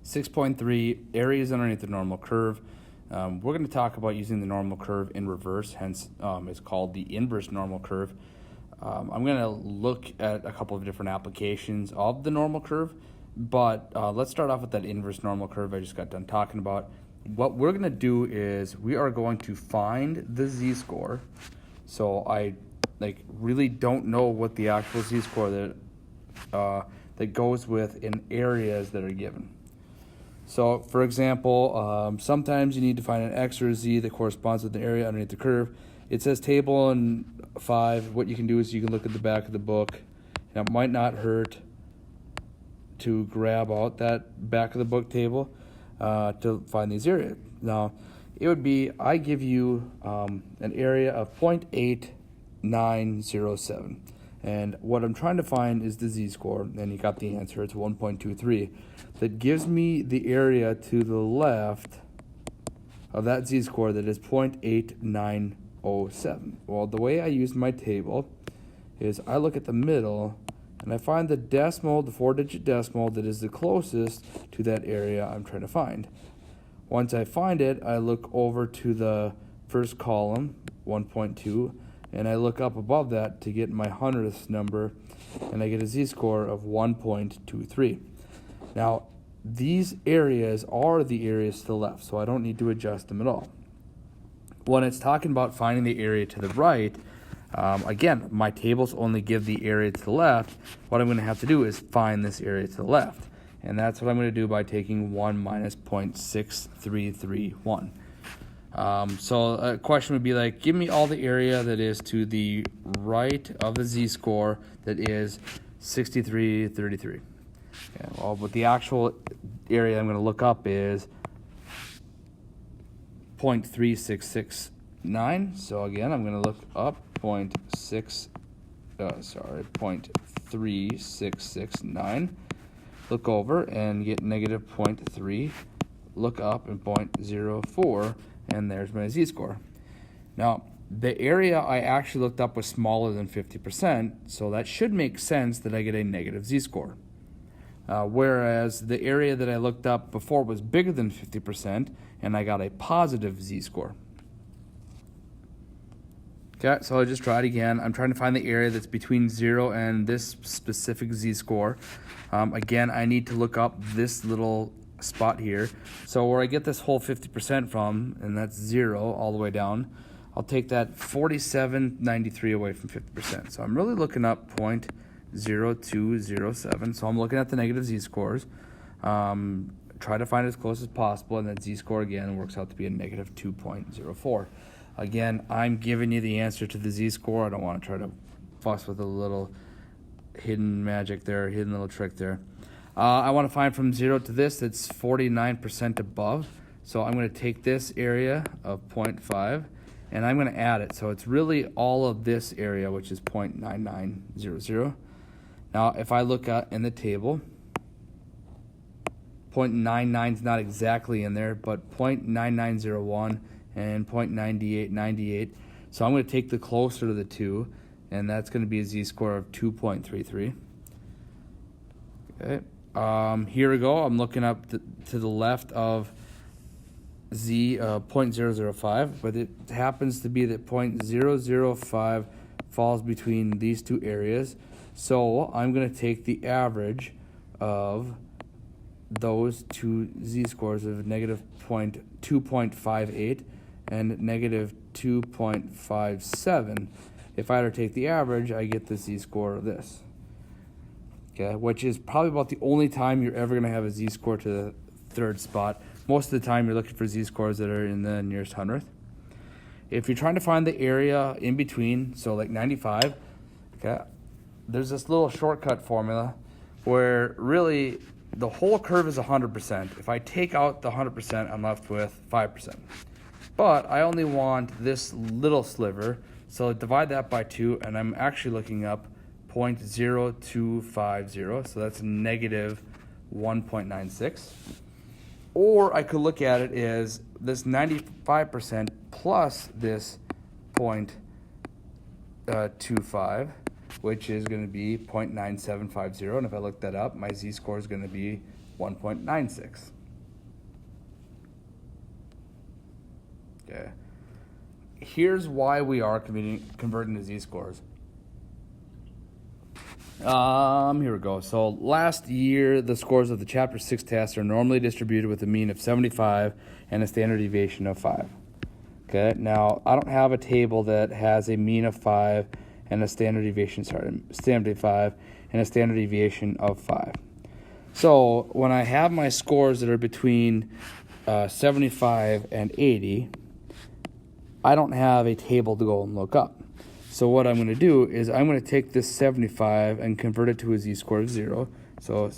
6.3, areas underneath the normal curve. We're going to talk about using the normal curve in reverse, hence it's called the inverse normal curve. I'm going to look at a couple of different applications of the normal curve, but let's start off with that inverse normal curve I just got done talking about. What we're going to do is we are going to find the z-score. So I really don't know what the actual z-score that goes with in areas that are given. So for example, sometimes you need to find an x or a z that corresponds with the area underneath the curve. It says table in 5. What you can do is you can look at the back of the book, and it might not hurt to grab out that back of the book table to find these areas. Now, it would be, I give you an area of 0.8907. And what I'm trying to find is the z-score, and you got the answer, it's 1.23. That gives me the area to the left of that z-score that is 0.8907. Well, the way I use my table is I look at the middle, and I find the decimal, the 4-digit decimal that is the closest to that area I'm trying to find. Once I find it, I look over to the first column, 1.2, and I look up above that to get my hundredths number, and I get a z-score of 1.23. Now, these areas are the areas to the left, so I don't need to adjust them at all. When it's talking about finding the area to the right, again, my tables only give the area to the left. What I'm going to have to do is find this area to the left. And that's what I'm going to do by taking 1 minus 0.6331. So a question would be like, give me all the area that is to the right of the z-score that is 6333. Okay, well, but the actual area I'm going to look up is 0.3669. So again, I'm going to look up 0.3669. Look over and get negative 0.3. Look up and 0.04. And there's my z-score. Now, the area I actually looked up was smaller than 50%, so that should make sense that I get a negative z-score. Whereas the area that I looked up before was bigger than 50%, and I got a positive z-score. Okay, so I'll just try it again. I'm trying to find the area that's between 0 and this specific z-score. Again, I need to look up this little spot here. So where I get this whole 50% from, and that's 0 all the way down, I'll take that 47.93 away from 50%. So I'm really looking up 0.0207. So I'm looking at the negative z-scores. Try to find it as close as possible, and that z-score again works out to be a negative 2.04. Again, I'm giving you the answer to the z-score. I don't want to try to fuss with a little hidden magic there, hidden little trick there. I want to find from 0 to this that's 49% above. So I'm going to take this area of 0.5 and I'm going to add it. So it's really all of this area, which is 0.9900. Now, if I look at in the table, 0.99 is not exactly in there, but 0.9901 and 0.9898. So I'm going to take the closer to the 2, and that's going to be a z-score of 2.33. Okay. Here we go. I'm looking up to the left of z 0.005, but it happens to be that 0.005 falls between these two areas. So I'm going to take the average of those two z-scores of negative 2.58 and negative 2.57. If I were to take the average, I get the z-score of this. Okay, which is probably about the only time you're ever going to have a z-score to the third spot. Most of the time you're looking for z-scores that are in the nearest hundredth. If you're trying to find the area in between, so like 95, okay, there's this little shortcut formula where really the whole curve is 100%. If I take out the 100%, I'm left with 5%. But I only want this little sliver, so divide that by 2, and I'm actually looking up 0.0250, so that's negative 1.96. Or I could look at it as this 95% plus this 0.25, which is going to be 0.9750. And if I look that up, my z-score is going to be 1.96. Okay. Here's why we are converting to z-scores. Here we go. So last year, the scores of the Chapter 6 tests are normally distributed with a mean of 75 and a standard deviation of 5. Okay, now I don't have a table that has a mean of 5 and a standard deviation, standard 5 and a standard deviation of 5. So when I have my scores that are between 75 and 80, I don't have a table to go and look up. So what I'm going to do is I'm going to take this 75 and convert it to a z-score of 0. So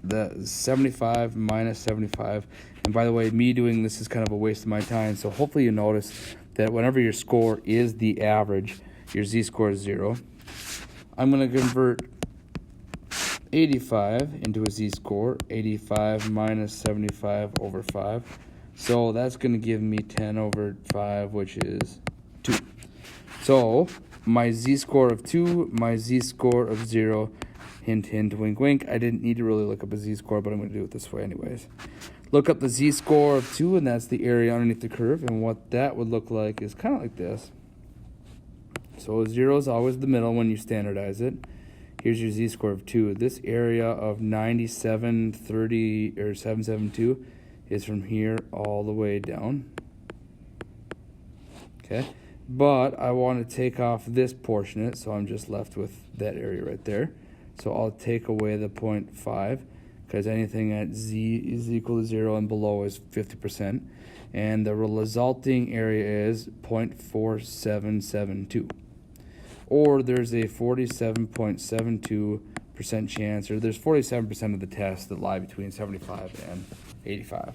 the 75 minus 75. And by the way, me doing this is kind of a waste of my time. So hopefully you notice that whenever your score is the average, your z-score is 0. I'm going to convert 85 into a z-score. 85 minus 75 over 5. So that's going to give me 10 over 5, which is 2. So my z-score of 2, my z-score of 0, hint, hint, wink, wink. I didn't need to really look up a z-score, but I'm going to do it this way anyways. Look up the z-score of 2, and that's the area underneath the curve. And what that would look like is kind of like this. So 0 is always the middle when you standardize it. Here's your z-score of 2. This area of 9730 or 772 is from here all the way down. Okay. But I want to take off this portion, so I'm just left with that area right there. So I'll take away the 0.5, because anything at z is equal to 0 and below is 50%. And the resulting area is 0.4772. Or there's a 47.72% chance, or there's 47% of the tests that lie between 75 and 85.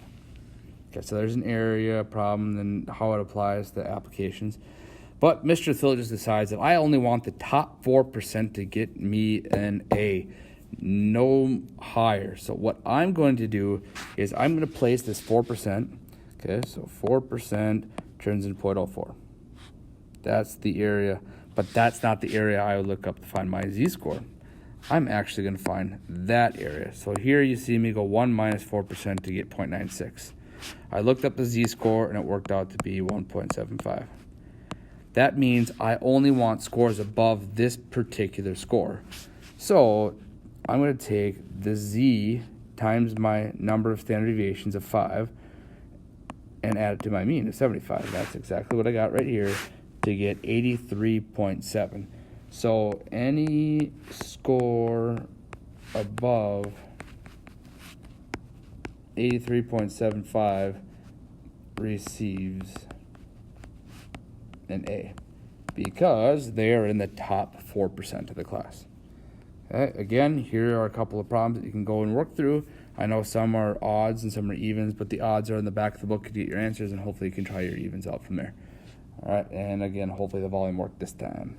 Okay, so there's an area problem and how it applies to applications. But Mr. Thill just decides that I only want the top 4% to get me an A, no higher. So what I'm going to do is I'm going to place this 4%. Okay, so 4% turns into 0.04. That's the area, but that's not the area I would look up to find my z-score. I'm actually going to find that area. So here you see me go 1 minus 4% to get 0.96. I looked up the z-score and it worked out to be 1.75. That means I only want scores above this particular score. So I'm going to take the z times my number of standard deviations of 5 and add it to my mean of 75. That's exactly what I got right here to get 83.7. So any score above 83.75 receives an A, because they are in the top 4% of the class. Okay, again, here are a couple of problems that you can go and work through. I know some are odds and some are evens, but the odds are in the back of the book to get your answers, and hopefully you can try your evens out from there. All right, and again, hopefully the volume worked this time.